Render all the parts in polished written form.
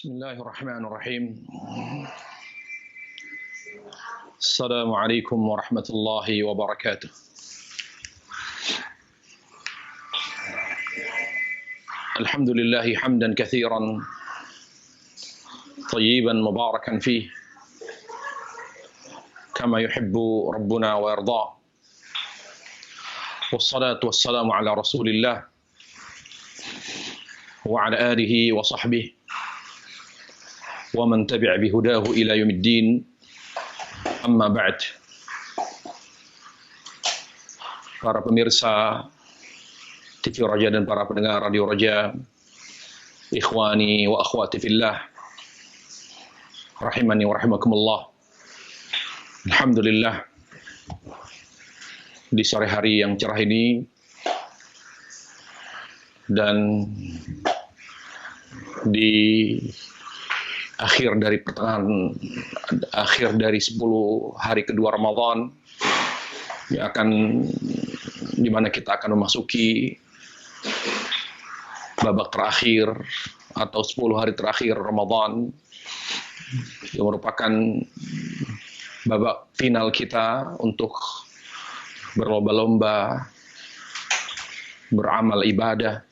Bismillahirrahmanirrahim. Assalamualaikum warahmatullahi wabarakatuh. Alhamdulillahi hamdan katsiran tayyiban mubarakan fih kama yuhibbu rabbuna wa yarda. Wassalatu wassalamu ala Rasulillah wa ala alihi wa sahbihi wa man tabi'a bihudahu ila yaumiddin. Amma ba'd. Para pemirsa TV Raja dan para pendengar Radio Raja, ikhwani wa akhwati fillah, rahimani wa rahimakumullah. Alhamdulillah, di sore hari yang cerah ini dan di akhir dari 10 hari kedua Ramadan yang di mana kita akan memasuki babak terakhir atau 10 hari terakhir Ramadan yang merupakan babak final kita untuk berlomba-lomba beramal ibadah,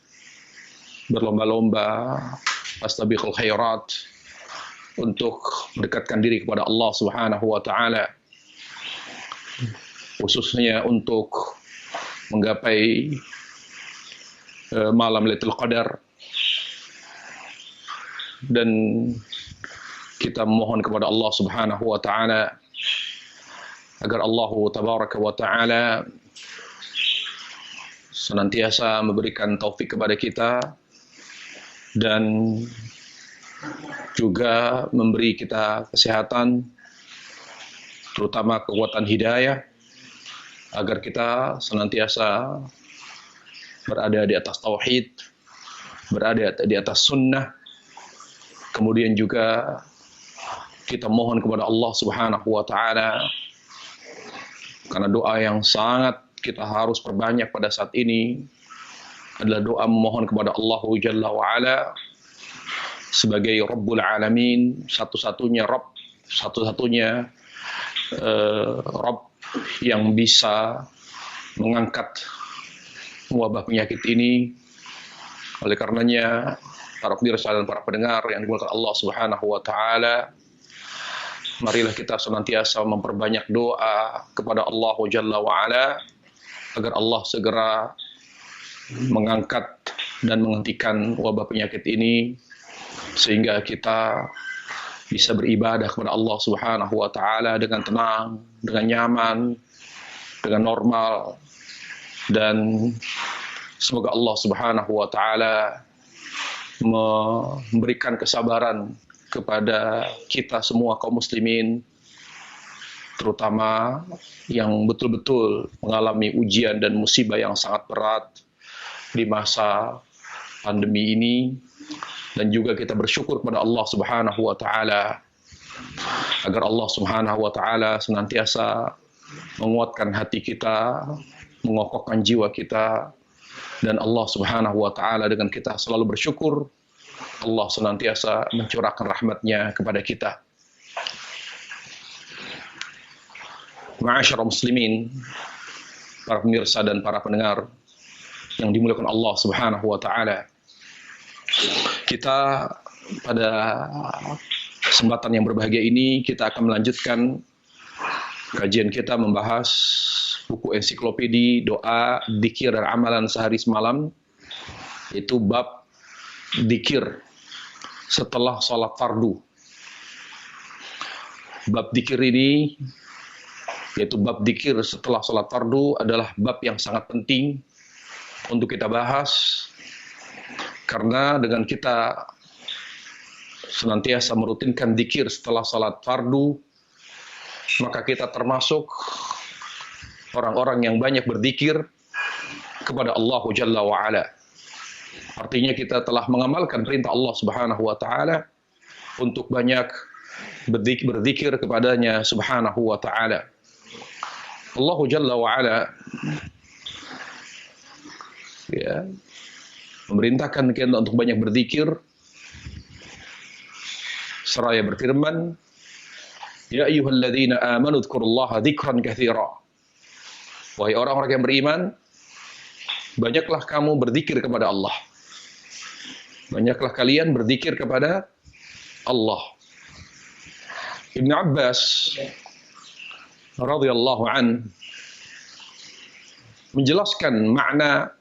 berlomba-lomba fastabiqul khairat, untuk mendekatkan diri kepada Allah Subhanahu wa taala, khususnya untuk menggapai malam Lailatul Qadar. Dan kita memohon kepada Allah Subhanahu wa taala agar Allah tabaraka wa taala senantiasa memberikan taufik kepada kita dan juga memberi kita kesehatan, terutama kekuatan hidayah, agar kita senantiasa berada di atas tauhid, berada di atas sunnah. Kemudian juga kita mohon kepada Allah Subhanahu wa taala, karena doa yang sangat kita harus perbanyak pada saat ini adalah doa memohon kepada Allah Jalla wa Ala sebagai Rabbul Alamin, satu-satunya Rabb, satu-satunya Rabb yang bisa mengangkat wabah penyakit ini. Oleh karenanya, para pemirsa dan para pendengar yang dimuliakan Allah Subhanahu wa taala, marilah kita senantiasa memperbanyak doa kepada Allah Jalla wa Ala agar Allah segera mengangkat dan menghentikan wabah penyakit ini, sehingga kita bisa beribadah kepada Allah Subhanahu wa taala dengan tenang, dengan nyaman, dengan normal. Dan semoga Allah Subhanahu wa taala memberikan kesabaran kepada kita semua kaum muslimin, terutama yang betul-betul mengalami ujian dan musibah yang sangat berat di masa pandemi ini. Dan juga kita bersyukur kepada Allah Subhanahu wa taala agar Allah Subhanahu wa taala senantiasa menguatkan hati kita, mengokohkan jiwa kita, dan Allah Subhanahu wa taala dengan kita selalu bersyukur, Allah senantiasa mencurahkan rahmat-Nya kepada kita. Ma'asyiral muslimin, para pemirsa dan para pendengar yang dimuliakan Allah Subhanahu wa taala, kita pada kesempatan yang berbahagia ini kita akan melanjutkan kajian kita membahas buku ensiklopedi doa, dzikir dan amalan sehari semalam, yaitu bab dzikir setelah sholat fardu. Bab dzikir ini, yaitu bab dzikir setelah sholat fardu, adalah bab yang sangat penting untuk kita bahas, karena dengan kita senantiasa merutinkan dzikir setelah salat fardu, maka kita termasuk orang-orang yang banyak berzikir kepada Allah Jalla wa Ala. Artinya kita telah mengamalkan perintah Allah Subhanahu wa taala untuk banyak berzikir kepadanya Subhanahu wa taala. Allah Jalla wa Ala memerintahkan kita untuk banyak berzikir seraya berfirman, "Ya ayyuhalladzina amanu dzkurullaha dzikran katsira." Wahai orang-orang yang beriman, banyaklah kamu berzikir kepada Allah. Banyaklah kalian berzikir kepada Allah. Ibnu Abbas radhiyallahu an menjelaskan makna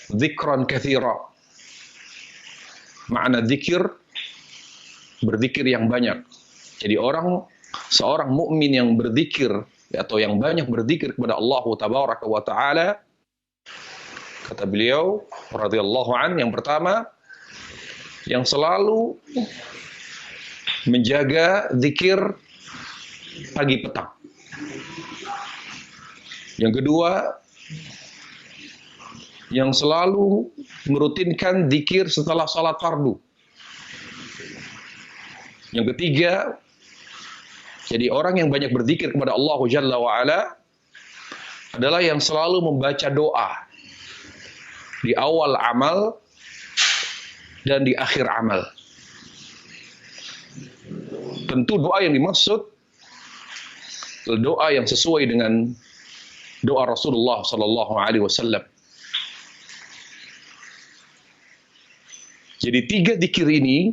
dzikran katsira. Makna zikir, berzikir yang banyak. Jadi seorang mukmin yang berzikir atau yang banyak berzikir kepada Allah Tabaraka wa Ta'ala, kata beliau radhiyallahu an, yang pertama, yang selalu menjaga zikir pagi petang. Yang kedua, yang selalu merutinkan zikir setelah salat fardu. Yang ketiga, jadi orang yang banyak berzikir kepada Allah Jalla wa'ala adalah yang selalu membaca doa di awal amal dan di akhir amal. Tentu doa yang dimaksud doa yang sesuai dengan doa Rasulullah sallallahu alaihi wasallam. Jadi 3 zikir ini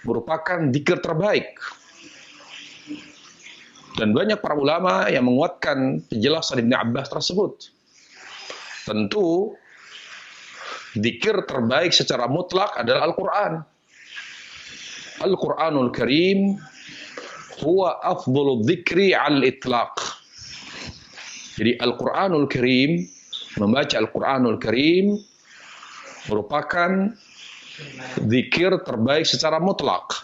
merupakan zikir terbaik. Dan banyak para ulama yang menguatkan penjelasan Ibnu Abbas tersebut. Tentu zikir terbaik secara mutlak adalah Al-Quran. Al-Quranul Karim huwa afdhalu dzikri 'al itlaq. Jadi Al-Quranul Karim, membaca Al-Quranul Karim merupakan zikir terbaik secara mutlak.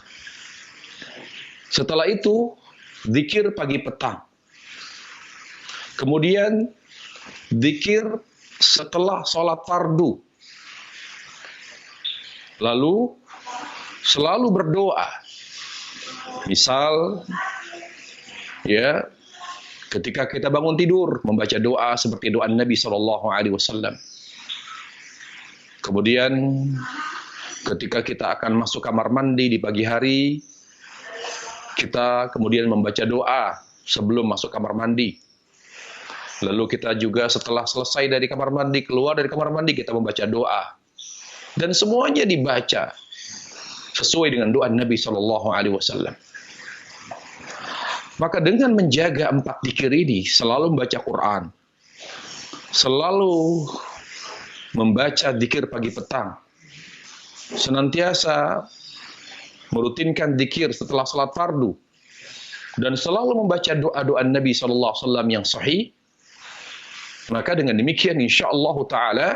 Setelah itu, zikir pagi petang. Kemudian, zikir setelah sholat fardu. Lalu, selalu berdoa. Misal, ya, ketika kita bangun tidur, membaca doa seperti doa Nabi SAW. Kemudian ketika kita akan masuk kamar mandi di pagi hari, kita kemudian membaca doa sebelum masuk kamar mandi. Lalu kita juga setelah selesai dari kamar mandi, keluar dari kamar mandi, kita membaca doa. Dan semuanya dibaca sesuai dengan doa Nabi SAW. Maka dengan menjaga 4 zikir ini, selalu membaca Quran, selalu membaca zikir pagi petang, senantiasa merutinkan zikir setelah salat fardu, dan selalu membaca doa-doa Nabi SAW yang sahih, maka dengan demikian insyaallah ta'ala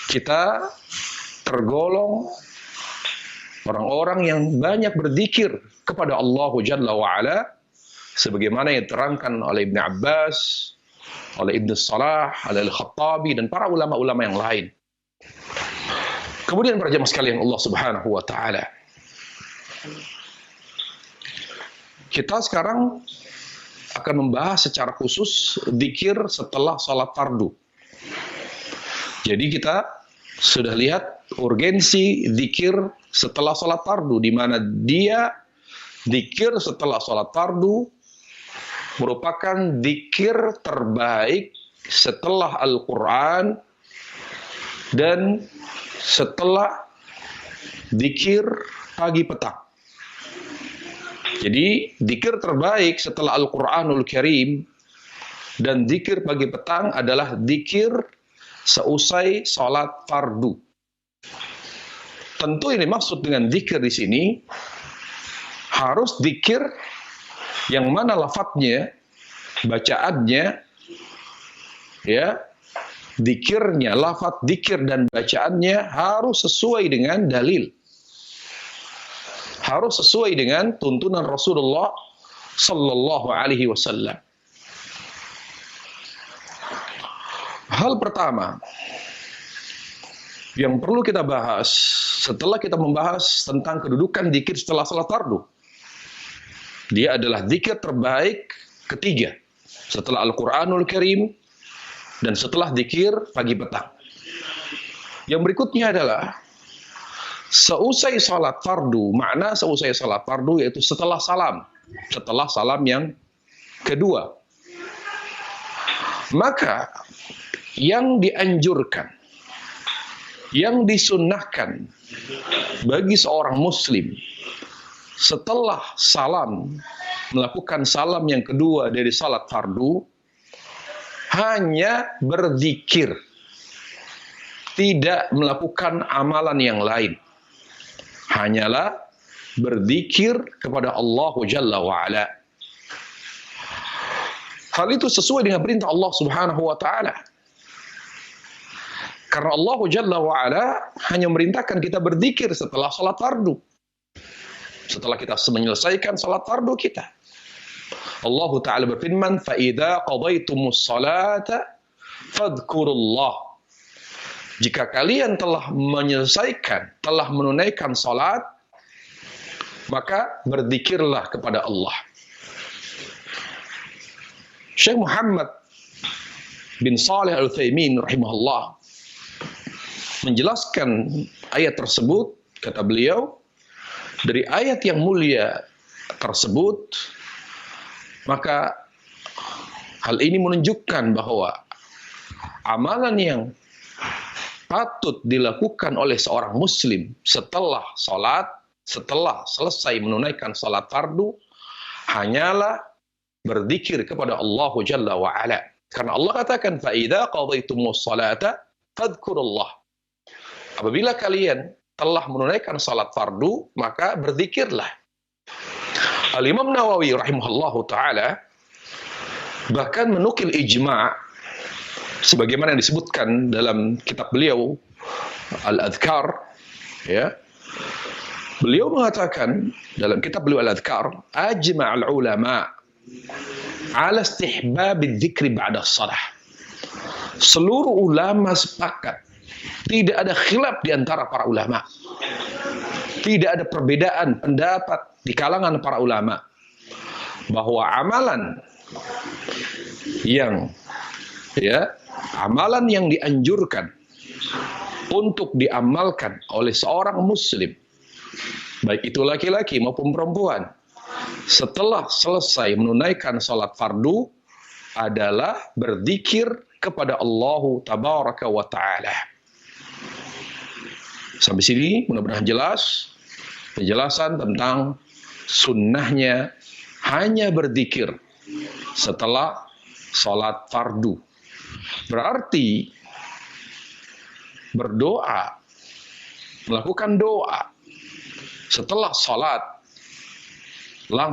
kita tergolong orang-orang yang banyak berzikir kepada Allah Jalla wa'ala, sebagaimana yang diterangkan oleh Ibnu Abbas, oleh Ibnu Salah, oleh Al-Khattabi, dan para ulama-ulama yang lain. Kemudian para jemaah sekalian Allah Subhanahu wa Ta'ala, kita sekarang akan membahas secara khusus zikir setelah salat fardu. Jadi kita sudah lihat urgensi zikir setelah salat fardu, di mana dia zikir setelah salat fardu merupakan zikir terbaik setelah Al-Quran dan setelah zikir pagi petang. Jadi zikir terbaik setelah Al-Quranul Karim dan zikir pagi petang adalah zikir seusai salat fardu. Tentu ini maksud dengan zikir di sini harus zikir yang mana lafadznya, bacaannya, ya, zikirnya, lafadz zikir dan bacaannya harus sesuai dengan dalil. Harus sesuai dengan tuntunan Rasulullah sallallahu alaihi wasallam. Hal pertama yang perlu kita bahas setelah kita membahas tentang kedudukan zikir setelah salat fardu, dia adalah zikir terbaik ketiga setelah Al-Quranul Karim dan setelah zikir pagi petang. Yang berikutnya adalah Seusai salat fardu, makna seusai salat fardu yaitu setelah salam yang kedua. Maka yang dianjurkan, yang disunnahkan bagi seorang muslim setelah salam, melakukan salam yang kedua dari salat fardu, hanya berzikir, tidak melakukan amalan yang lain. Hanyalah berzikir kepada Allah Jalla wa'ala. Hal itu sesuai dengan perintah Allah Subhanahu wa ta'ala. Karena Allah Jalla wa'ala hanya memerintahkan kita berzikir setelah salat fardu. Setelah kita menyelesaikan salat fardu kita. Allah Ta'ala berfirman, فَإِذَا قَضَيْتُمُ الصَّلَاةَ فَاذْكُرُوا اللَّهِ. Jika kalian telah menyelesaikan, telah menunaikan salat, maka berzikirlah kepada Allah. Syekh Muhammad bin Shalih Al-Utsaimin rahimahullah menjelaskan ayat tersebut, kata beliau, dari ayat yang mulia tersebut, maka hal ini menunjukkan bahwa amalan yang patut dilakukan oleh seorang muslim setelah salat, setelah selesai menunaikan salat fardu, hanyalah berzikir kepada Allah Jalla wa'ala. Karena Allah katakan, فَإِذَا قَضَيْتُمُ الصَّلَاةَ فَاذْكُرُوا اللَّهِ. Apabila kalian telah menunaikan salat fardu, maka berzikirlah. Al-Imam Nawawi rahimahullahu ta'ala bahkan menukil ijma' sebagaimana yang disebutkan dalam kitab beliau Al-Adhkar, ya. Beliau mengatakan dalam kitab beliau Al-Adhkar, ajma'al ulama' ala istihbab dzikri ba'da shalah. Seluruh ulama sepakat, tidak ada khilaf di antara para ulama. Tidak ada perbedaan pendapat di kalangan para ulama bahwa amalan yang dianjurkan untuk diamalkan oleh seorang muslim, baik itu laki-laki maupun perempuan, setelah selesai menunaikan salat fardu adalah berzikir kepada Allah Tabaraka wa Ta'ala. Sampai sini mudah-mudahan jelas penjelasan tentang sunnahnya hanya berzikir setelah salat fardu. Berarti berdoa, melakukan doa setelah salat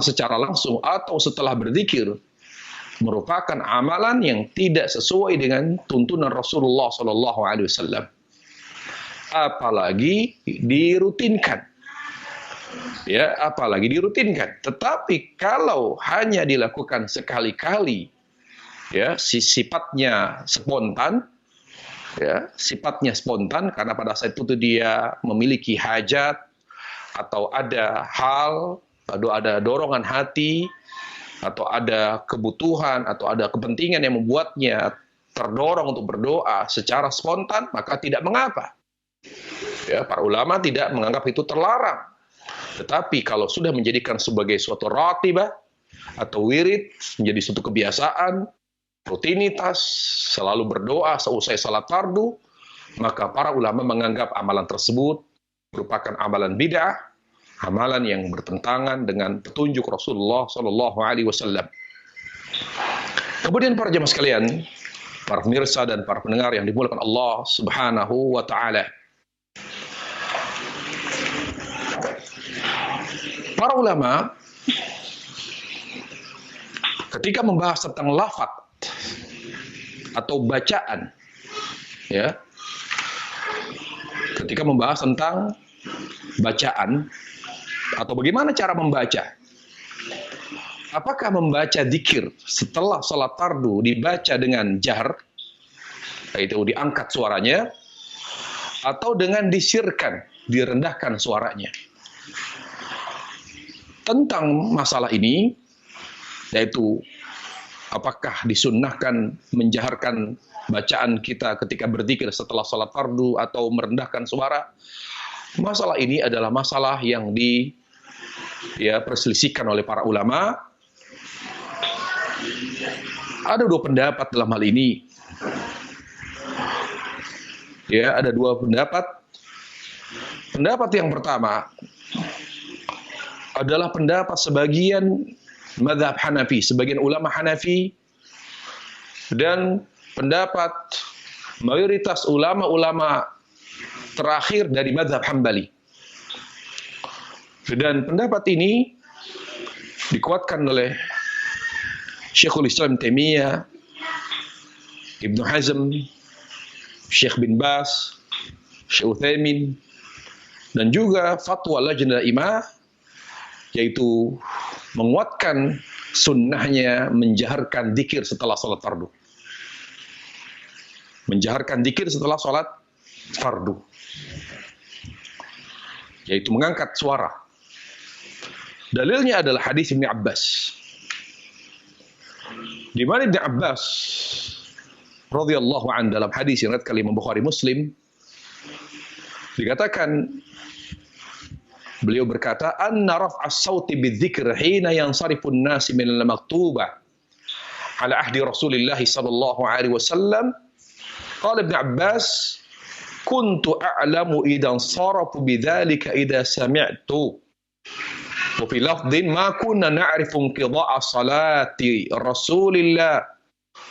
secara langsung atau setelah berzikir merupakan amalan yang tidak sesuai dengan tuntunan Rasulullah SAW. Apalagi dirutinkan. Ya, apalagi dirutinkan. Tetapi kalau hanya dilakukan sekali-kali, ya, sifatnya spontan, ya, sifatnya spontan karena pada saat itu dia memiliki hajat atau ada hal, atau ada dorongan hati, atau ada kebutuhan, atau ada kepentingan yang membuatnya terdorong untuk berdoa secara spontan, maka tidak mengapa. Ya, para ulama tidak menganggap itu terlarang. Tetapi kalau sudah menjadikan sebagai suatu ratibah atau wirid, menjadi suatu kebiasaan, rutinitas, selalu berdoa seusai salat fardu, maka para ulama menganggap amalan tersebut merupakan amalan bid'ah, amalan yang bertentangan dengan petunjuk Rasulullah SAW. Kemudian para jemaah sekalian, para pemirsa dan para pendengar yang dimuliakan Allah Subhanahu wa Ta'ala. Para ulama ketika membahas tentang lafaz atau bacaan, ya, ketika membahas tentang bacaan atau bagaimana cara membaca, apakah membaca dzikir setelah salat fardu dibaca dengan jahar, yaitu diangkat suaranya, atau dengan disirkan, direndahkan suaranya. Tentang masalah ini, yaitu apakah disunnahkan menjaharkan bacaan kita ketika berzikir setelah salat fardu atau merendahkan suara, Masalah ini adalah masalah yang perselisihkan oleh para ulama. Ada dua pendapat dalam hal ini. Ya, ada dua pendapat. Pendapat yang pertama adalah pendapat sebagian mazhab Hanafi, sebagian ulama Hanafi, dan pendapat mayoritas ulama-ulama terakhir dari mazhab Hambali. Dan pendapat ini dikuatkan oleh Syekhul Islam Taimiyah, Ibnu Hazm, Syekh bin Bas, Syekh Utsaimin, dan juga fatwa Lajnah Daimah, yaitu menguatkan sunnahnya menjaharkan dzikir setelah salat fardu. Menjaharkan dzikir setelah salat fardu, yaitu mengangkat suara. Dalilnya adalah hadis Ibnu Abbas, di mana Ibnu Abbas radhiyallahu an dalam hadis yang riwayat Imam Bukhari Muslim dikatakan, beliau berkata, anna raf'as sauti bidzikr hina yansarifu an-nas min al-maktubah ala ahdi Rasulillah sallallahu alaihi wasallam. Qala Ibnu Abbas, kuntu a'lamu idan sarafu bidzalika idza sami'tu. Wa fi lafdhin ma kunna na'rifu inqida'a salati Rasulillah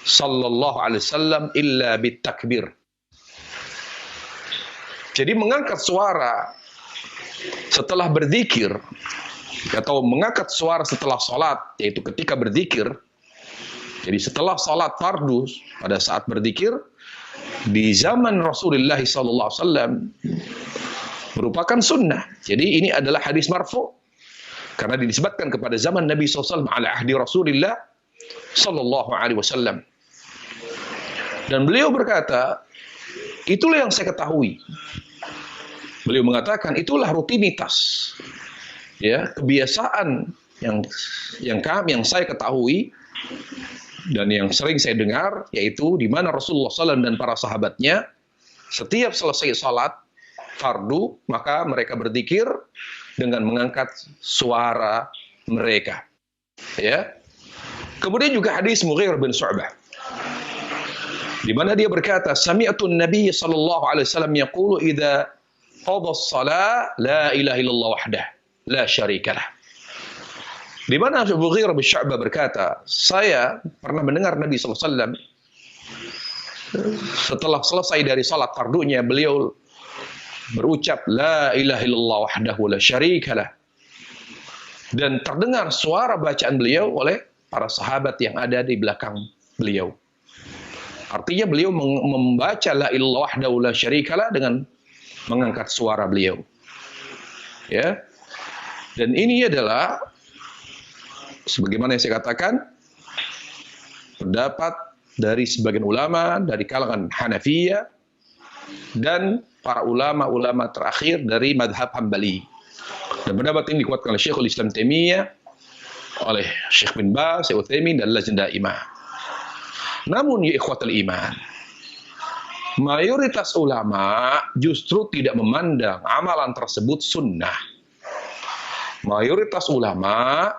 sallallahu alaihi wasallam illa bitakbir. Jadi mengangkat suara setelah berzikir atau mengangkat suara setelah salat, yaitu ketika berzikir. Jadi setelah salat fardu, pada saat berzikir di zaman Rasulullah sallallahu alaihi wasallam merupakan sunnah. Jadi ini adalah hadis marfu karena dinisbatkan kepada zaman Nabi sallallahu alaihi wasallam ala ahdi Rasulillah sallallahu alaihi wasallam. Dan beliau berkata, itulah yang saya ketahui. Beliau mengatakan itulah rutinitas, ya, kebiasaan yang saya ketahui dan yang sering saya dengar, yaitu di mana Rasulullah SAW dan para sahabatnya setiap selesai salat fardu maka mereka berzikir dengan mengangkat suara mereka. Ya. Kemudian juga hadis Mughirah bin Syu'bah, di mana dia berkata, sami'tu an-nabiy sallallahu alaihi wasallam yaqulu idza qada as-salah la ilaha illallah wahdah la syarikalah. Di mana Mughirah bin Syu'bah berkata, saya pernah mendengar Nabi sallallahu alaihi wasallam setelah selesai dari salat fardunya beliau berucap la ilaha illallah wahdahu la syarikalah, dan terdengar suara bacaan beliau oleh para sahabat yang ada di belakang beliau. Artinya beliau membaca la ilaha wahdahu la syarikalah dengan mengangkat suara beliau. Ya. Dan ini adalah sebagaimana yang saya katakan pendapat dari sebagian ulama dari kalangan Hanafiyah dan para ulama-ulama terakhir dari madhab Hambali. Dan pendapat ini dikuatkan oleh Syekhul Islam Taimiyah, oleh Syekh bin Bas, Syekh Utsaimin, dan Lajnah Daimah. Namun ya ikhwatul iman, mayoritas ulama justru tidak memandang amalan tersebut sunnah. Mayoritas ulama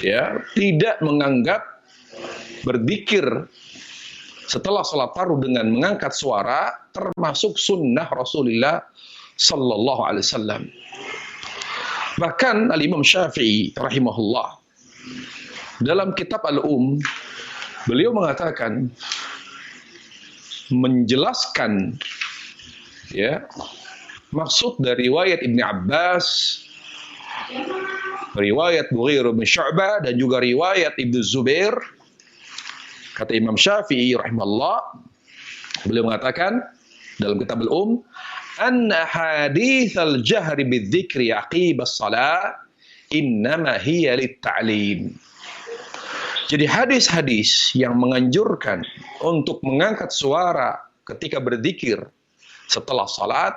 ya tidak menganggap berzikir setelah salat fardu dengan mengangkat suara termasuk sunnah Rasulullah sallallahu alaihi wasallam. Bahkan Al-Imam Syafi'i rahimahullah dalam kitab beliau mengatakan, menjelaskan ya maksud dari riwayat Ibnu Abbas, riwayat Mughirah bin Syu'bah, dan juga riwayat Ibnu Zubair. Kata Imam Syafi'i rahimahullah, beliau mengatakan dalam kitab anna haditsal jahri bidzikri aqibas shalah innama hiya lit-ta'lim. Jadi hadis-hadis yang menganjurkan untuk mengangkat suara ketika berzikir setelah salat,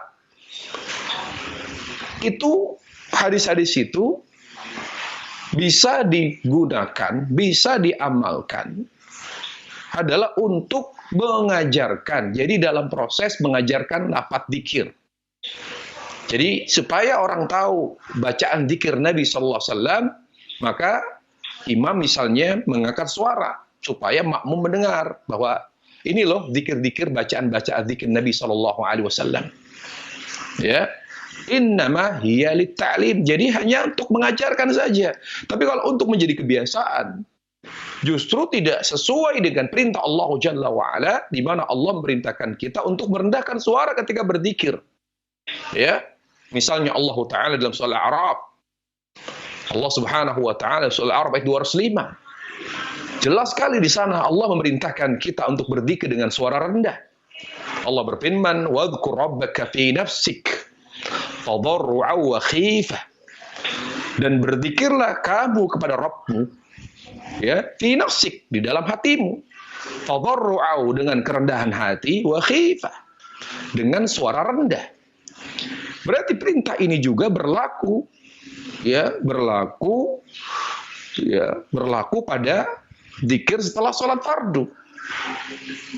itu hadis-hadis itu bisa digunakan, bisa diamalkan adalah untuk mengajarkan. Jadi dalam proses mengajarkan lafaz dzikir. Jadi supaya orang tahu bacaan zikir Nabi sallallahu alaihi wasallam, maka imam misalnya mengangkat suara supaya makmum mendengar bahwa ini loh zikir-zikir bacaan-bacaan zikir Nabi sallallahu alaihi wasallam. Ya. Innama hiya lit-ta'lim. Jadi hanya untuk mengajarkan saja. Tapi kalau untuk menjadi kebiasaan, justru tidak sesuai dengan perintah Allah Jalla wa'ala, di mana Allah memerintahkan kita untuk merendahkan suara ketika berzikir. Ya. Misalnya Allah Ta'ala dalam surah Al-A'raf. Allah Subhanahu wa Ta'ala surah Al-A'raf ayat 205. Jelas sekali di sana Allah memerintahkan kita untuk berzikir dengan suara rendah. Allah berfirman, "Wadhkur rabbaka fi nafsik tadarru'an wa khifah." Dan berzikirlah kamu kepada Rabbmu, ya, fi nafsik, di dalam hatimu, tadarru'an, dengan kerendahan hati, wa khifah, dengan suara rendah. Berarti perintah ini juga berlaku pada zikir setelah sholat fardu.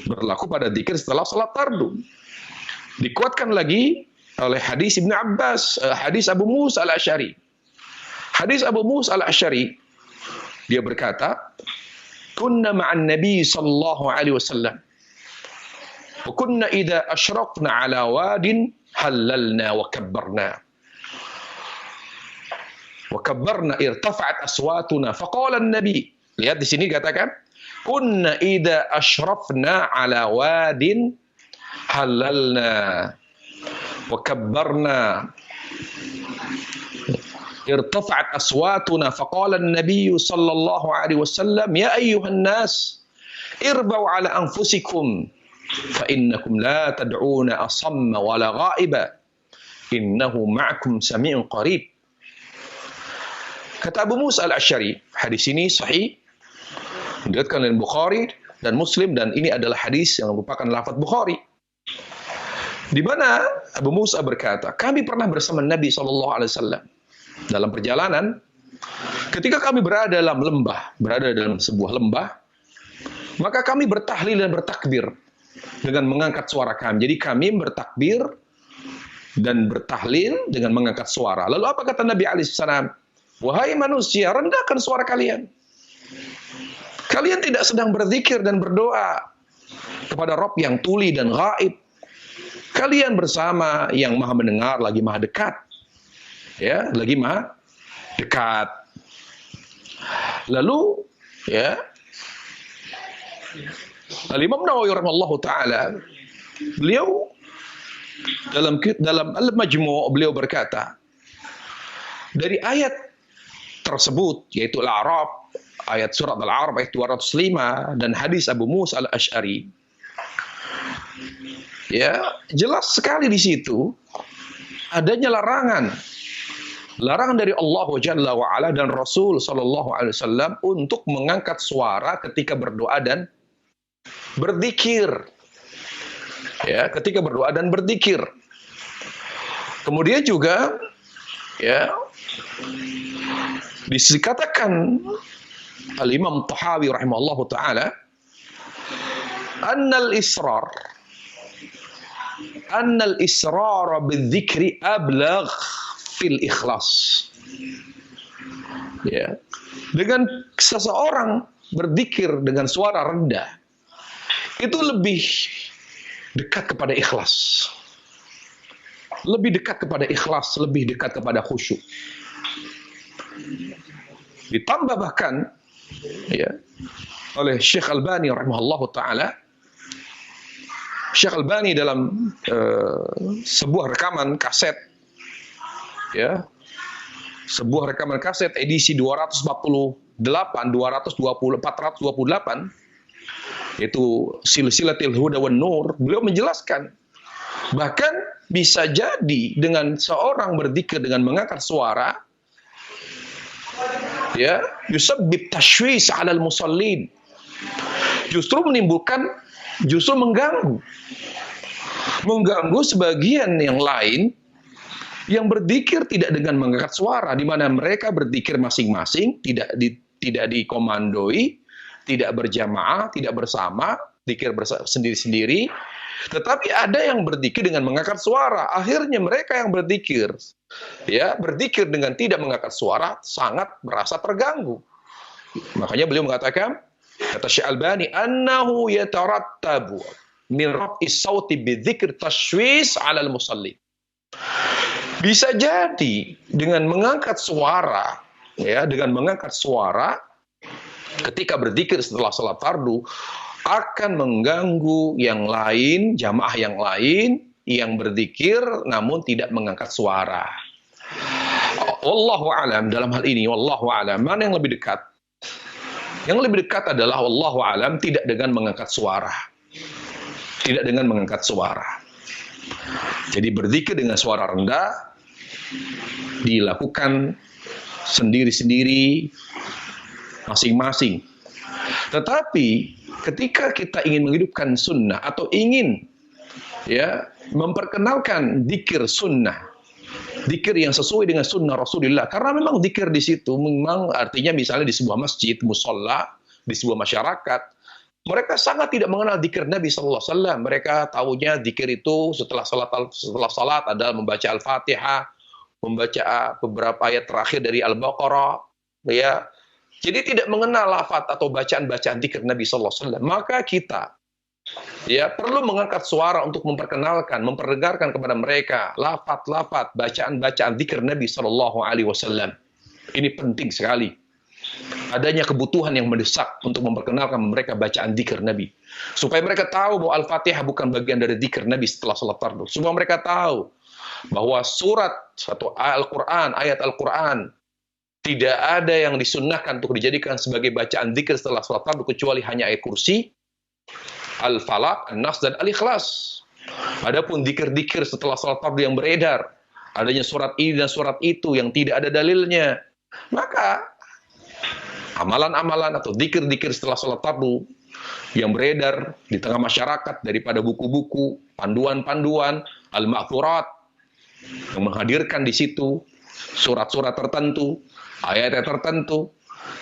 Berlaku pada zikir setelah sholat fardu. Dikuatkan lagi oleh hadis Ibnu Abbas, hadis Abu Musa al-Asy'ari. Hadis Abu Musa al-Asy'ari, dia berkata, "Kunna ma'an Nabi sallallahu alaihi wasallam. Wa kunna idza asyraqna 'ala wadin halalna wa kabbarna. Wa kabbarna irtafa'at aswatuna." Faqala an-nabi, lihat di sini katakan, "Kunna idza asyrafna 'ala wadin halalna wa kabbarna irtafa'at aswatuna." Faqala an-nabi sallallahu alaihi wasallam, "Ya ayyuhan nas, irba'u 'ala anfusikum fa innakum la tad'una asamma wala ghaiba innahu ma'akum sami'un qarib." Kata Abu Musa al-Asy'ari, hadis ini sahih, diriwayatkan oleh Bukhari dan Muslim, dan ini adalah hadis yang merupakan lafaz Bukhari, di mana Abu Musa berkata, kami pernah bersama Nabi SAW dalam perjalanan. Ketika kami berada dalam sebuah lembah, maka kami bertahlil dan bertakbir dengan mengangkat suara kami. Jadi kami bertakbir dan bertahlil dengan mengangkat suara. Lalu apa kata Nabi SAW? "Wahai manusia, rendahkan suara kalian. Kalian tidak sedang berzikir dan berdoa kepada Rabb yang tuli dan gaib. Kalian bersama yang maha mendengar, lagi maha dekat." Ya, lagi maha dekat. Lalu, ya, Al-Imam Nawawi rahimahullahu taala, beliau dalam Al-Majmu' beliau berkata, dari ayat tersebut, yaitu Al-A'raf, ayat surat Al-A'raf ayat 205, dan hadis Abu Musa al-Asy'ari, ya, jelas sekali di situ adanya larangan dari Allah Jalla wa Ala dan Rasul sallallahu alaihi wasallam untuk mengangkat suara ketika berdoa dan berzikir. Ya, ketika berdoa dan berzikir. Kemudian juga, ya, dikatakan Al-Imam Tahawi rahimahullahu taala, annal israr bidzikri ablagh fil ikhlas. Ya. Dengan seseorang berzikir dengan suara rendah, itu lebih dekat kepada ikhlas. Lebih dekat kepada ikhlas, lebih dekat kepada khusyuk. Ditambah bahkan, ya, oleh Syekh Albani rahimahullahu taala, Syekh Albani dalam sebuah rekaman kaset, ya, sebuah rekaman kaset edisi 428, yaitu Silsilatul Huda wan Nur, beliau menjelaskan bahkan bisa jadi dengan seorang berzikir dengan mengangkat suara, ya, yusabbib tashwis 'alal musallin, justru mengganggu sebagian yang lain yang berzikir tidak dengan mengangkat suara, di mana mereka berzikir masing-masing, tidak dikomandoi, tidak berjamaah, tidak bersama, zikir sendiri-sendiri, Tetapi ada yang berzikir dengan mengangkat suara. Akhirnya mereka yang berzikir, ya, berzikir dengan tidak mengangkat suara sangat merasa terganggu. Makanya beliau mengatakan, kata Syekh Albani, annahu yatarattabu min raf'is sauti bidzikr tashwis 'ala al-musalli. Bisa jadi dengan mengangkat suara, ya, dengan mengangkat suara ketika berzikir setelah salat fardu akan mengganggu yang lain, jamaah yang lain yang berzikir namun tidak mengangkat suara. Wallahu a'lam dalam hal ini, wallahu a'lam, mana yang lebih dekat? Yang lebih dekat adalah wallahu a'lam tidak dengan mengangkat suara. Tidak dengan mengangkat suara. Jadi berzikir dengan suara rendah dilakukan sendiri-sendiri masing-masing. Tetapi ketika kita ingin menghidupkan sunnah atau ingin, ya, memperkenalkan zikir sunnah, zikir yang sesuai dengan sunnah Rasulullah, karena memang zikir di situ memang artinya misalnya di sebuah masjid, musola, di sebuah masyarakat, mereka sangat tidak mengenal zikir Nabi Sallallahu Alaihi Wasallam. Mereka tahunya zikir itu setelah salat adalah membaca Al-Fatihah, membaca beberapa ayat terakhir dari Al-Baqarah, ya. Jadi tidak mengenal lafaz atau bacaan-bacaan zikir Nabi Sallallahu Alaihi Wasallam. Maka kita, ya, perlu mengangkat suara untuk memperkenalkan, memperdengarkan kepada mereka lafaz-lafaz, bacaan-bacaan zikir Nabi Sallallahu Alaihi Wasallam. Ini penting sekali. Adanya kebutuhan yang mendesak untuk memperkenalkan mereka bacaan zikir Nabi. Supaya mereka tahu bahwa Al-Fatihah bukan bagian dari zikir Nabi setelah salat fardu. Supaya mereka tahu bahwa surat atau Al-Quran, ayat Al-Quran, tidak ada yang disunnahkan untuk dijadikan sebagai bacaan zikir setelah salat fardu kecuali hanya ayat kursi, Al-Falaq, An-Nas, dan Al-Ikhlas. Adapun zikir-zikir setelah salat fardu yang beredar, adanya surat ini dan surat itu yang tidak ada dalilnya, maka amalan-amalan atau zikir-zikir setelah salat fardu yang beredar di tengah masyarakat daripada buku-buku, panduan-panduan, al-ma'thurat, yang menghadirkan di situ surat-surat tertentu, ayat-ayat tertentu,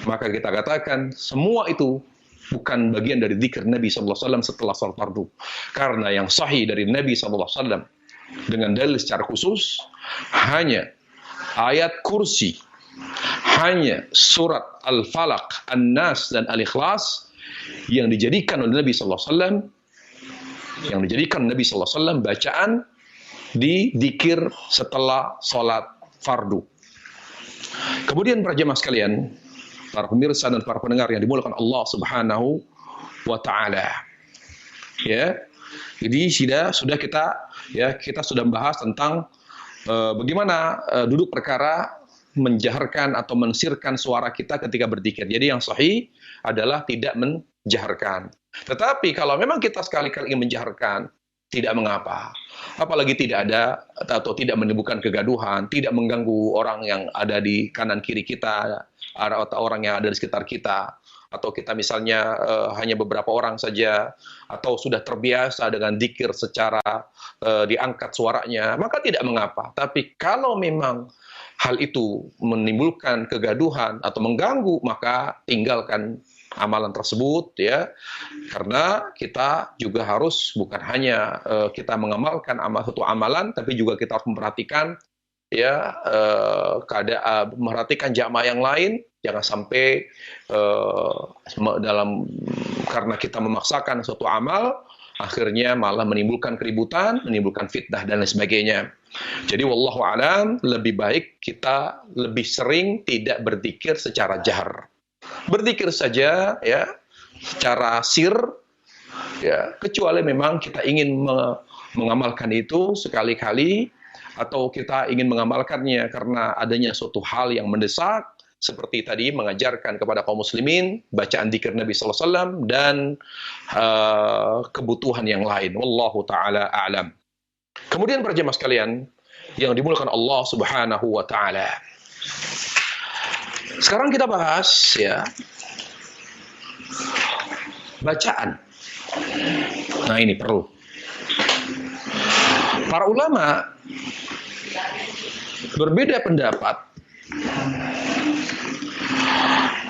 maka kita katakan semua itu bukan bagian dari zikir Nabi Sallallahu Alaihi Wasallam setelah salat fardu. Karena yang sahih dari Nabi Sallallahu Alaihi Wasallam dengan dalil secara khusus hanya ayat kursi, hanya surat Al-Falaq, An-Nas, dan Al-Ikhlas yang dijadikan oleh Nabi Sallallahu Alaihi Wasallam, yang dijadikan Nabi Sallallahu Alaihi Wasallam bacaan di zikir setelah salat fardu. Kemudian para jemaah sekalian, para pemirsa dan para pendengar yang dimuliakan Allah Subhanahu wa taala. Ya. Jadi sudah kita sudah membahas tentang bagaimana duduk perkara menjaharkan atau mensirkan suara kita ketika berzikir. Jadi yang sahih adalah tidak menjaharkan. Tetapi kalau memang kita sekali-kali ingin menjaharkan, tidak mengapa. Apalagi tidak ada atau tidak menimbulkan kegaduhan, tidak mengganggu orang yang ada di kanan kiri kita, atau orang yang ada di sekitar kita, atau kita misalnya hanya beberapa orang saja, atau sudah terbiasa dengan zikir secara diangkat suaranya, maka tidak mengapa. Tapi kalau memang hal itu menimbulkan kegaduhan atau mengganggu, maka tinggalkan amalan tersebut, ya, karena kita juga harus bukan hanya kita mengamalkan satu amalan, tapi juga kita harus memperhatikan, ya, keadaan, memperhatikan jamaah yang lain, jangan sampai karena kita memaksakan suatu amal akhirnya malah menimbulkan keributan, menimbulkan fitnah dan lain sebagainya. Jadi wallahu a'lam, lebih baik kita lebih sering tidak berzikir secara jahar. Berzikir saja, ya, secara sir, ya, kecuali memang kita ingin mengamalkan itu sekali-kali, atau kita ingin mengamalkannya karena adanya suatu hal yang mendesak, seperti tadi mengajarkan kepada kaum muslimin bacaan zikir Nabi Sallallahu Alaihi Wasallam dan kebutuhan yang lain. Wallahu taala a'lam. Kemudian para jemaah sekalian yang dimuliakan Allah Subhanahu wa taala. Sekarang kita bahas, ya, bacaan. Nah, ini perlu. Para ulama berbeda pendapat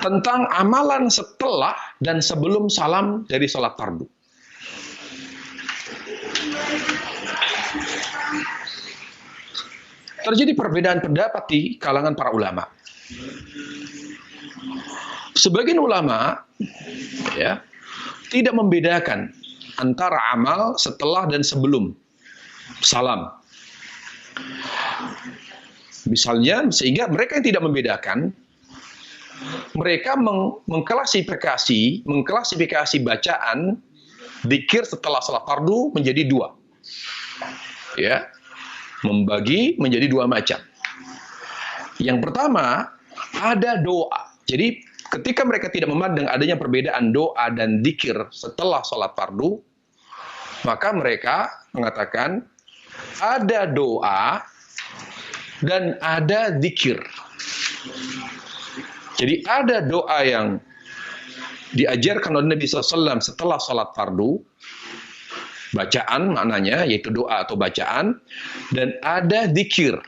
tentang amalan setelah dan sebelum salam dari salat fardu. Terjadi perbedaan pendapat di kalangan para ulama. Sebagian ulama ya tidak membedakan antara amal setelah dan sebelum salam. Misalnya, sehingga mereka yang tidak membedakan, mereka mengklasifikasi bacaan dzikir setelah salat fardu menjadi dua. Ya, membagi menjadi dua macam. Yang pertama, ada doa. Jadi, ketika mereka tidak memandang adanya perbedaan doa dan dzikir setelah salat fardu, maka mereka mengatakan ada doa dan ada dzikir. Jadi ada doa yang diajarkan oleh Nabi SAW setelah salat fardu, bacaan maknanya, yaitu doa atau bacaan, dan ada dzikir.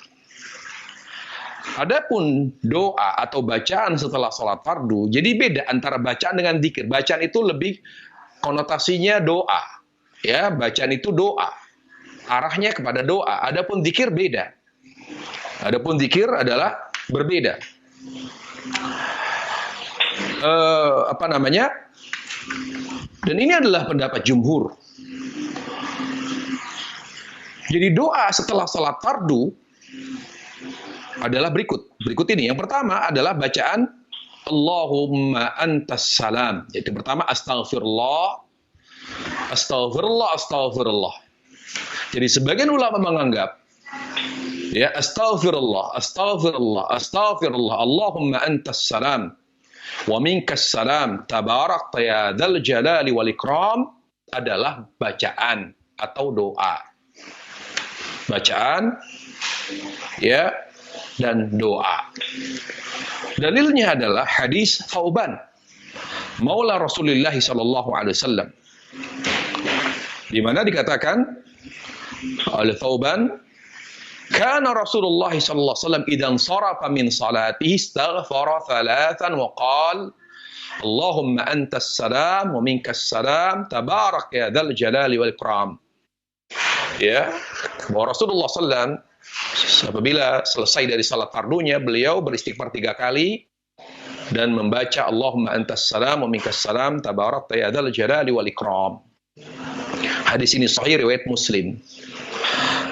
Adapun doa atau bacaan setelah salat fardu, jadi beda antara bacaan dengan dzikir. Bacaan itu lebih konotasinya doa. Ya, bacaan itu doa. Arahnya kepada doa. Adapun dzikir beda. Adapun dzikir adalah berbeda. Dan ini adalah pendapat jumhur. Jadi doa setelah salat fardu adalah berikut ini. Yang pertama adalah bacaan Allahumma antas salam. Yaitu pertama astagfirullah, astagfirullah, astagfirullah. Jadi sebagian ulama menganggap ya astagfirullah, astagfirullah, astagfirullah, Allahumma antas salam wa minkas salam tabarakta ya dzal jalali wal ikram adalah bacaan atau doa. Bacaan ya dan doa. Dalilnya adalah hadis Thauban Maula Rasulullah sallallahu alaihi wasallam, di mana dikatakan oleh Thauban, kana Rasulullah sallallahu alaihi wasallam idan sarafa min salatihi istaghfara thalathan wa qala Allahumma antas salam wa minkas salam tabarak ya dzal jalali wal ikram. Ya, bahwa Rasulullah SAW apabila selesai dari salat fardunya, beliau beristighfar 3 kali dan membaca Allahumma antas salam wa minkas salam tabarakta ya dzal jalali wal ikram. Hadis ini sahih riwayat Muslim.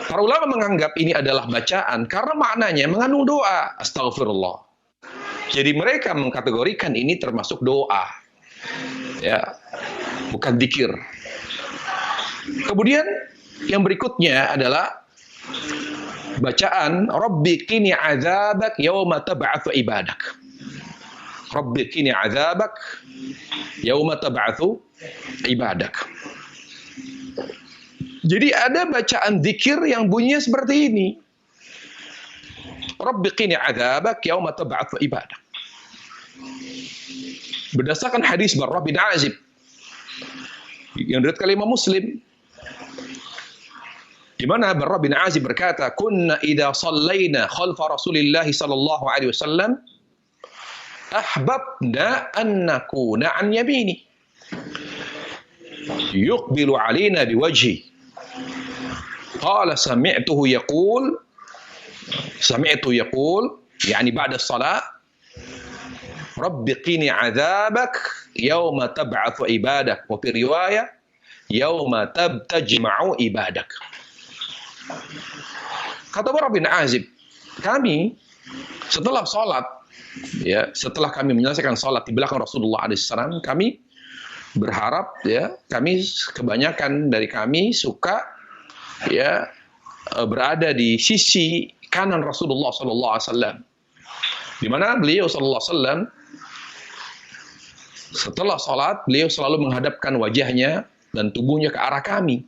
Para ulama menganggap ini adalah bacaan karena maknanya mengandung doa, astagfirullah. Jadi mereka mengkategorikan ini termasuk doa. Ya, bukan dzikir. Kemudian yang berikutnya adalah bacaan Rabbi qini azabak yauma tab'atsu ibadak. Rabbi qini azabak yauma tab'atsu ibadak. Jadi ada bacaan zikir yang bunyinya seperti ini. Rabbi qini azabak yauma tab'atsu ibadak. Berdasarkan hadis Barrah bin Azib yang diriwayatkan oleh Imam Muslim, di mana Barrah bin Azib berkata, "Kunna idza shallaina khalfa Rasulillah sallallahu alaihi wasallam ahbabna an nakuna an yamini yuqbilu alaina biwajhi." Qala sami'tu yaqul yani ba'da as-salat Rabbi qini 'adzabak yawma tab'atsu ibadak wa fi riwayah yawma tajma'u ibadak. Kata Barrah bin Azib, kami setelah sholat, ya, setelah kami menyelesaikan sholat di belakang Rasulullah SAW, kami berharap, ya, kami kebanyakan dari kami suka, ya, berada di sisi kanan Rasulullah SAW, di mana beliau SAW setelah sholat beliau selalu menghadapkan wajahnya dan tubuhnya ke arah kami.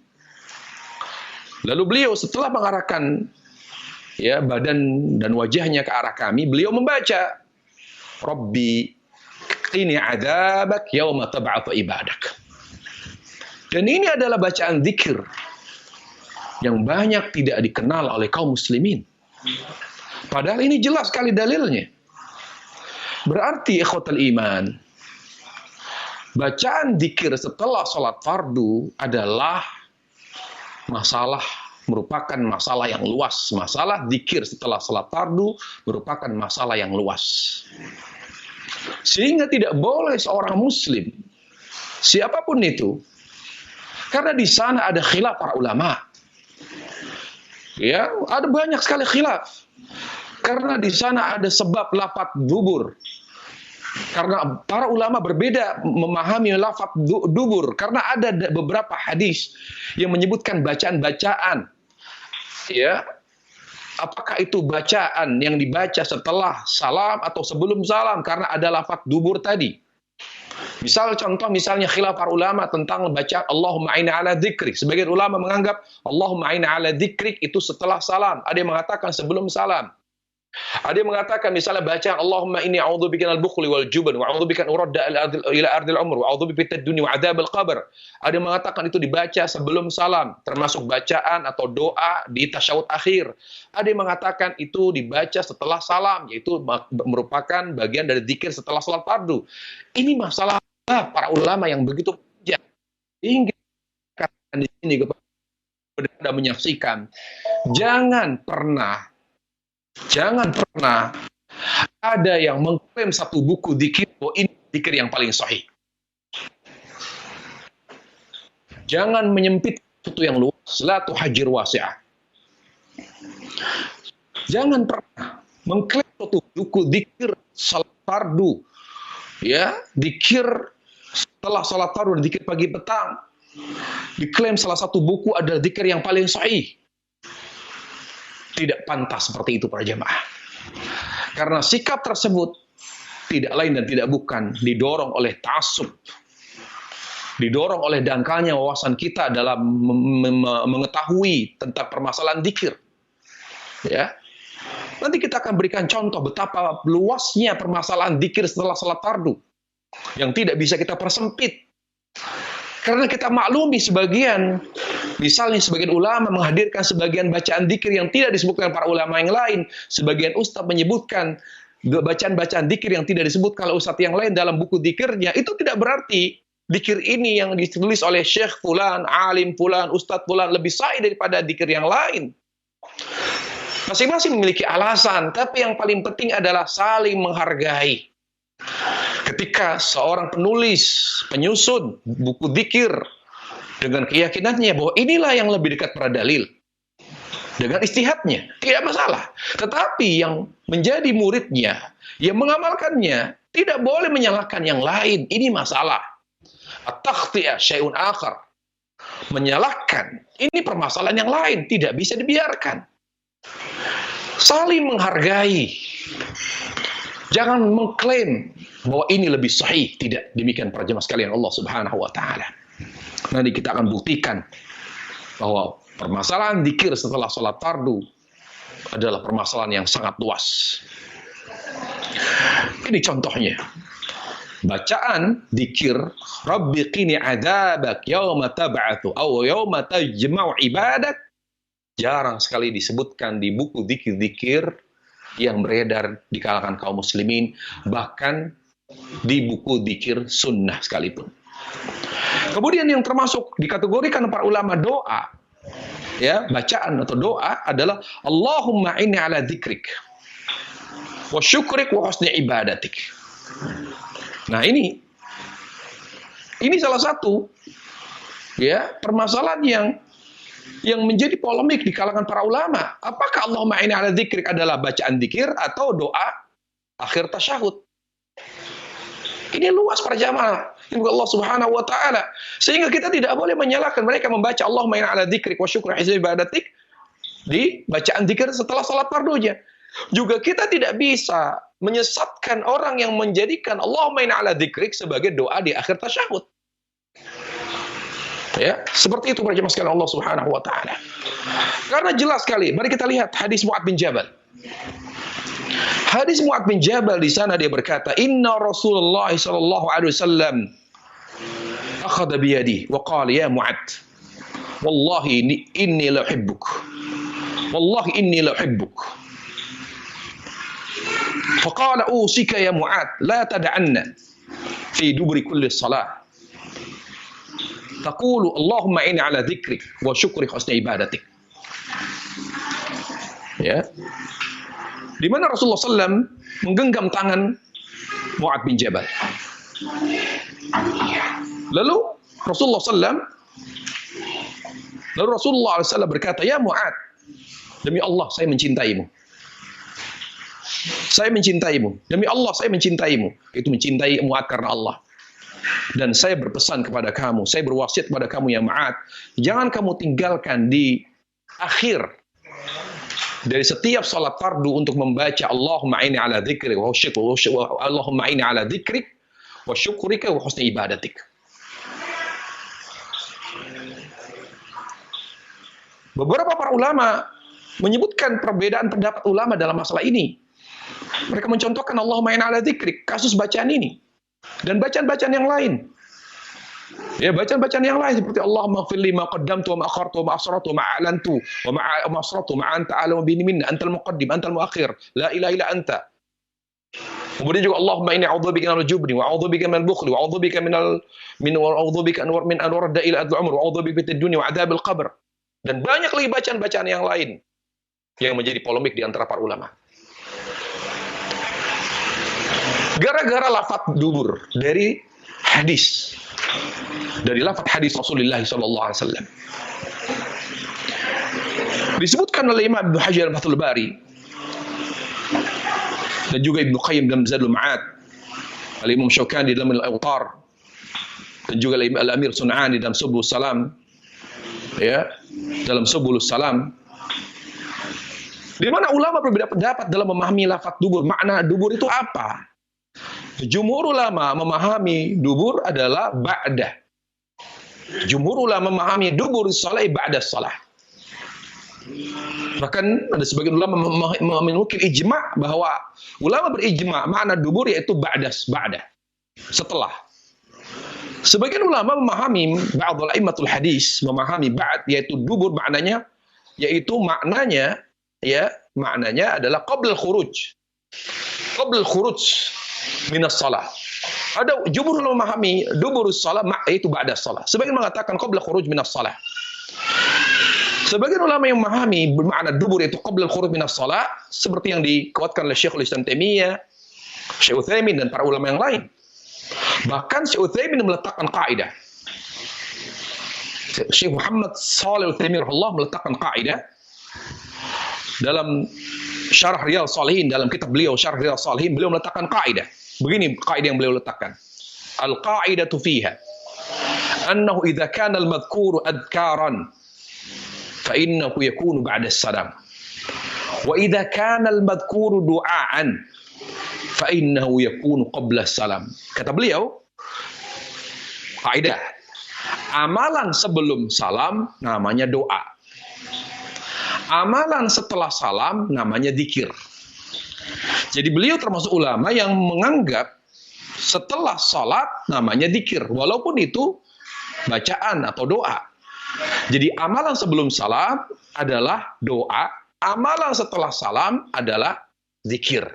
Lalu beliau setelah mengarahkan, ya, badan dan wajahnya ke arah kami, beliau membaca Rabbi qini adzabak yauma tab'atsu ibadak. Dan ini adalah bacaan zikir yang banyak tidak dikenal oleh kaum muslimin. Padahal ini jelas sekali dalilnya. Berarti ikhwatal iman, bacaan zikir setelah sholat fardu adalah masalah merupakan masalah yang luas. Masalah zikir setelah salat fardu merupakan masalah yang luas. Sehingga tidak boleh seorang muslim, siapapun itu, karena di sana ada khilaf para ulama. Ya, ada banyak sekali khilaf. Karena di sana ada sebab lafaz dubur. Karena para ulama berbeda memahami lafaz dubur, karena ada beberapa hadis yang menyebutkan bacaan-bacaan. Ya, apakah itu bacaan yang dibaca setelah salam atau sebelum salam, karena ada lafaz dubur tadi. Misalnya khilaf para ulama tentang bacaan Allahumma a'inna ala dzikrik. Sebagian ulama menganggap Allahumma a'inna ala dzikrik itu setelah salam. Ada yang mengatakan sebelum salam. Ada yang mengatakan misalnya bacaan Allahumma inni a'udzubika minal bukhli wal jubn wa a'udzubika an uradda ila ardil umr wa a'udzubika fitnatid dunya wa adzabil qabr. Ada yang mengatakan itu dibaca sebelum salam, termasuk bacaan atau doa di tasyahud akhir. Ada yang mengatakan itu dibaca setelah salam, yaitu merupakan bagian dari zikir setelah salat fardu. Ini masalah para ulama yang begitu panjang. Hingga di sini kepada menyaksikan, jangan pernah ada yang mengklaim satu buku zikir bahwa ini zikir yang paling sahih. Jangan menyempit sesuatu yang luas, la tuhajir wasi'ah. Jangan pernah mengklaim satu buku zikir salat fardu, ya, zikir setelah salat fardu dan zikir pagi petang. Diklaim salah satu buku adalah zikir yang paling sahih. Tidak pantas seperti itu para jemaah. Karena sikap tersebut tidak lain dan tidak bukan didorong oleh ta'assub. Didorong oleh dangkalnya wawasan kita dalam mengetahui tentang permasalahan zikir. Ya. Nanti kita akan berikan contoh betapa luasnya permasalahan zikir setelah salat fardu yang tidak bisa kita persempit. Karena kita maklumi misalnya sebagian ulama menghadirkan sebagian bacaan zikir yang tidak disebutkan para ulama yang lain. Sebagian ustaz menyebutkan bacaan-bacaan zikir yang tidak disebutkan oleh ustaz yang lain dalam buku zikirnya. Itu tidak berarti zikir ini yang ditulis oleh syekh fulan, alim fulan, ustaz fulan lebih sahih daripada zikir yang lain. Masing-masing memiliki alasan, tapi yang paling penting adalah saling menghargai. Ketika seorang penyusun buku zikir dengan keyakinannya bahwa inilah yang lebih dekat pada dalil, dengan istihadnya, tidak masalah. Tetapi yang menjadi muridnya, yang mengamalkannya, tidak boleh menyalahkan yang lain. Ini masalah. At-takhti'ah syai'un akhar. Menyalahkan, ini permasalahan yang lain, tidak bisa dibiarkan. Saling menghargai. Jangan mengklaim bahwa ini lebih sahih. Tidak demikian para jemaah sekalian Allah Subhanahu wa taala. Nanti kita akan buktikan bahwa permasalahan zikir setelah salat fardu adalah permasalahan yang sangat luas. Ini contohnya. Bacaan zikir Rabbi qini adzabak yauma tab'atsu aw yauma tajma'u ibadak jarang sekali disebutkan di buku zikir-zikir yang beredar di kalangan kaum muslimin, bahkan di buku zikir sunnah sekalipun. Kemudian yang termasuk dikategorikan para ulama doa, ya, bacaan atau doa adalah Allahumma inni ala dzikrik wa syukrik wa husni ibadatik. Nah, ini salah satu, ya, permasalahan yang menjadi polemik di kalangan para ulama. Apakah Allahumma inni ala dzikrik adalah bacaan zikir atau doa akhir tasyahud? Ini luas para jamaah Allah Subhanahu wa taala. Sehingga kita tidak boleh menyalahkan mereka membaca Allahumma inni ala dzikrik wa syukri husni ibadatik di bacaan zikir setelah salat fardunya. Juga kita tidak bisa menyesatkan orang yang menjadikan Allahumma inni ala dzikrik sebagai doa di akhir tasyahud. Ya, seperti itu para jemaah sekalian Allah Subhanahu wa taala. Karena jelas sekali, mari kita lihat hadis Mu'adz bin Jabal. Hadis Mu'adz bin Jabal di sana dia berkata, "Inna Rasulullah sallallahu alaihi wasallam akhadha bi yadi wa qala ya Mu'adz, wallahi inni la uhibbuk. Wallahi inni la uhibbuk." فقال أوصيك يا معاذ لا تدعنا في دبر كل صلاة تقول اللهم إني على ذكرك وشكرك حسن عبادتك. Ya, di mana Rasulullah SAW menggenggam tangan Mu'adz bin Jabal. Lalu Rasulullah SAW berkata, "Ya Mu'adz, demi Allah saya mencintaimu. Saya mencintaimu. Demi Allah saya mencintaimu." Itu mencintai Mu'adz karena Allah. "Dan saya berpesan kepada kamu, saya berwasiat kepada kamu ya Mu'adz, jangan kamu tinggalkan di akhir dari setiap salat fardu untuk membaca Allahumma inni ala dzikrik wa Allahumma inni ala dzikrik wa syukrika wa husni ibadatik." Beberapa para ulama menyebutkan perbedaan pendapat ulama dalam masalah ini. Mereka mencontohkan Allahumma inni ala dzikrik, kasus bacaan ini, dan bacaan-bacaan yang lain. Ya, bacaan-bacaan yang lain seperti Allahumma ighfir li ma qaddamtu wa ma akhartu wa ma asrartu wa ma a'lantu wa ma asrartu ma anta a'lamu bihi minni antal muqaddim antal muakhir la ilaha illa anta. Kemudian juga Allahumma inni a'udzubika minal jubni wa a'udzubika minal bukhli wa a'udzubika min an warda ila adl umr wa a'udzubika fitnad dunya wa adzabil qabr. Dan banyak lagi bacaan-bacaan yang lain yang menjadi polemik di antara para ulama. Gara-gara lafaz dubur dari hadis, dari lafaz hadis Rasulullah SAW. Disebutkan oleh Imam Ibnu Hajar Fathul Bari dan juga Ibnu Qayyim dalam Zadul Ma'ad, Al-Imam Syaukani dalam Al-Awtar, dan juga Al-Amir Sun'ani dalam Subul Salam, ya, dalam Subul Salam, di mana ulama berbeda pendapat dalam memahami lafaz dubur. Makna dubur itu apa? Jumhur ulama memahami dubur adalah ba'da. Jumhur ulama memahami dubur salat ba'da salah. Bahkan ada sebagian ulama memiliki ijma' bahwa ulama berijma' makna dubur yaitu ba'da, setelah. Sebagian ulama memahami, ba'dul a'immatul hadis memahami ba'd yaitu dubur maknanya adalah qabla khuruj. Qabla khuruj minas salah. Ada jumhur memahami duburus salah yaitu ba'da salah. Sebagian mengatakan qabla khuruj minas salah. Sebagian ulama yang memahami bermakna dubur itu qabla khuruj minas salah seperti yang dikuatkan oleh Syekhul Islam Taimiyah, Syekh Utsaimin dan para ulama yang lain. Bahkan Syekh Utsaimin meletakkan kaidah. Syekh Muhammad Shalih Utsaimin rahimahullah meletakkan kaidah dalam Syarah Riyadhus Shalihin, dalam kitab beliau Syarah Riyadhus Shalihin, beliau meletakkan kaidah. Begini kaidah yang beliau letakkan. Al-qa'idatu fiha annahu idza kana al-madhkuru adhkaran fa innahu yakunu ba'da as-salam. Wa idza kana al-madhkuru du'aan fa innahu yakunu qabla as-salam. Kata beliau, kaidah, amalan sebelum salam namanya doa. Amalan setelah salam namanya dzikir. Jadi beliau termasuk ulama yang menganggap setelah salat namanya dzikir, walaupun itu bacaan atau doa. Jadi amalan sebelum salam adalah doa, amalan setelah salam adalah dzikir.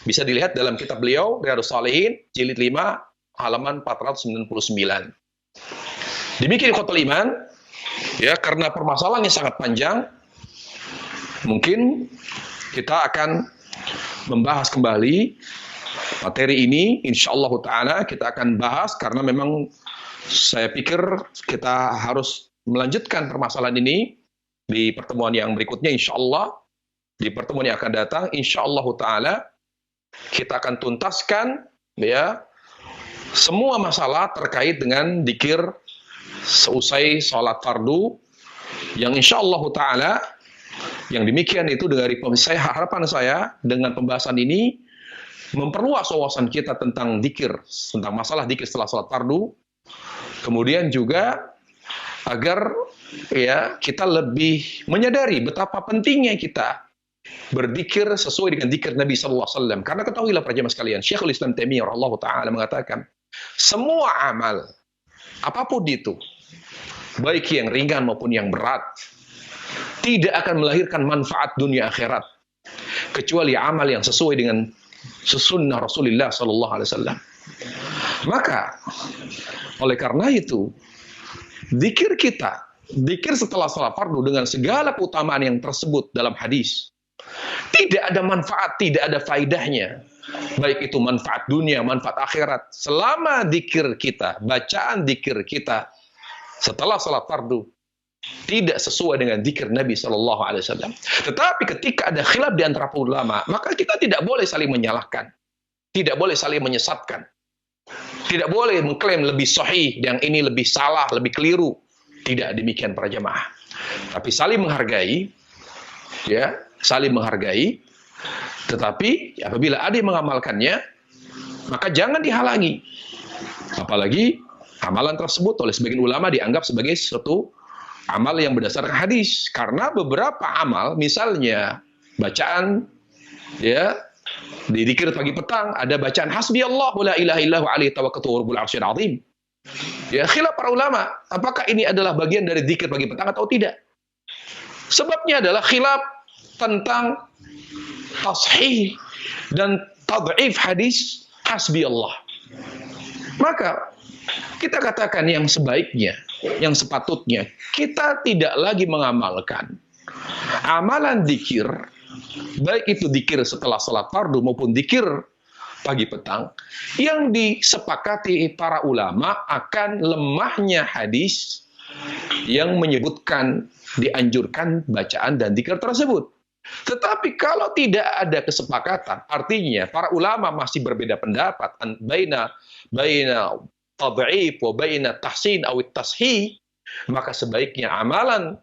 Bisa dilihat dalam kitab beliau Riyadhus Shalihin jilid 5 halaman 499. Demikian ikhwatul iman, ya, karena permasalahannya sangat panjang. Mungkin kita akan membahas kembali materi ini, insyaallah ta'ala kita akan bahas, karena memang saya pikir kita harus melanjutkan permasalahan ini di pertemuan yang berikutnya, insyaallah. Di pertemuan yang akan datang, insyaallah ta'ala kita akan tuntaskan, ya, semua masalah terkait dengan dzikir seusai sholat fardu, yang insyaallah ta'ala yang demikian itu dari harapan saya dengan pembahasan ini memperluas wawasan kita tentang dzikir, tentang masalah dzikir setelah salat fardu. Kemudian juga agar, ya, kita lebih menyadari betapa pentingnya kita berzikir sesuai dengan dzikir Nabi sallallahu alaihi wasallam. Karena ketahuilah para jemaah sekalian, Syekhul Islam Taimiyah radhiyallahu taala mengatakan, semua amal apapun itu, baik yang ringan maupun yang berat, tidak akan melahirkan manfaat dunia akhirat kecuali amal yang sesuai dengan sunnah Rasulullah sallallahu alaihi wasallam. Maka oleh karena itu, dzikir setelah salat fardu dengan segala keutamaan yang tersebut dalam hadis, Tidak ada manfaat, tidak ada faidahnya. Baik itu manfaat dunia, manfaat akhirat. Selama dzikir kita, bacaan dzikir kita setelah salat fardu tidak sesuai dengan dzikir Nabi Shallallahu Alaihi Wasallam. Tetapi ketika ada khilaf di antara ulama, maka kita tidak boleh saling menyalahkan, tidak boleh saling menyesatkan, tidak boleh mengklaim lebih sahih, yang ini lebih salah, lebih keliru. Tidak demikian para jamaah. Tapi saling menghargai, ya, saling menghargai. Tetapi apabila ada yang mengamalkannya, maka jangan dihalangi. Apalagi amalan tersebut oleh sebagian ulama dianggap sebagai suatu amal yang berdasarkan hadis. Karena beberapa amal, misalnya bacaan, ya, di dzikir pagi petang ada bacaan hasbi Allah la ilaha illahu alaihi tawakkaltu wa rabbul arsyil azim. Ya, khilaf para ulama, apakah ini adalah bagian dari dzikir pagi petang atau tidak? Sebabnya adalah khilaf tentang tashih dan tad'if hadis hasbi Allah. Maka kita katakan yang sebaiknya, yang sepatutnya, kita tidak lagi mengamalkan amalan dzikir, baik itu dzikir setelah salat fardu maupun dzikir pagi petang, yang disepakati para ulama akan lemahnya hadis yang menyebutkan dianjurkan bacaan dan dzikir tersebut. Tetapi kalau tidak ada kesepakatan, artinya para ulama masih berbeda pendapat baina tad'if wa baina tahsin aw tashih, maka sebaiknya amalan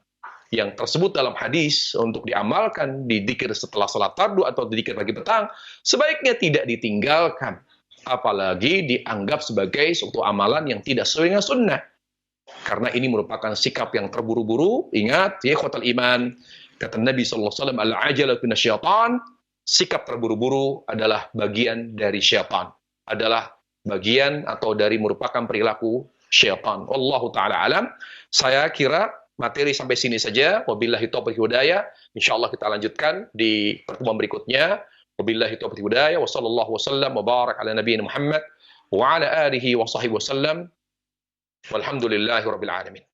yang tersebut dalam hadis untuk diamalkan di dzikir setelah salat fardu atau di dzikir pagi petang sebaiknya tidak ditinggalkan, apalagi dianggap sebagai suatu amalan yang tidak sesuai dengan sunnah, karena ini merupakan sikap yang terburu-buru. Ingat ya ikhwatal iman, kata Nabi SAW, al-ajalatu minasyaitan, sikap terburu-buru adalah bagian dari syaitan, adalah bagian atau dari merupakan perilaku syaitan. Wallahu ta'ala alam. Saya kira materi sampai sini saja. Wabillahi taufiq hidayah. Insyaallah kita lanjutkan di pertemuan berikutnya. Wabillahi taufiq hidayah. Wassallallahu wasallam wa barak ala nabiyina Muhammad wa ala alihi wa sahbihi wasallam. Walhamdulillahi rabbil alamin.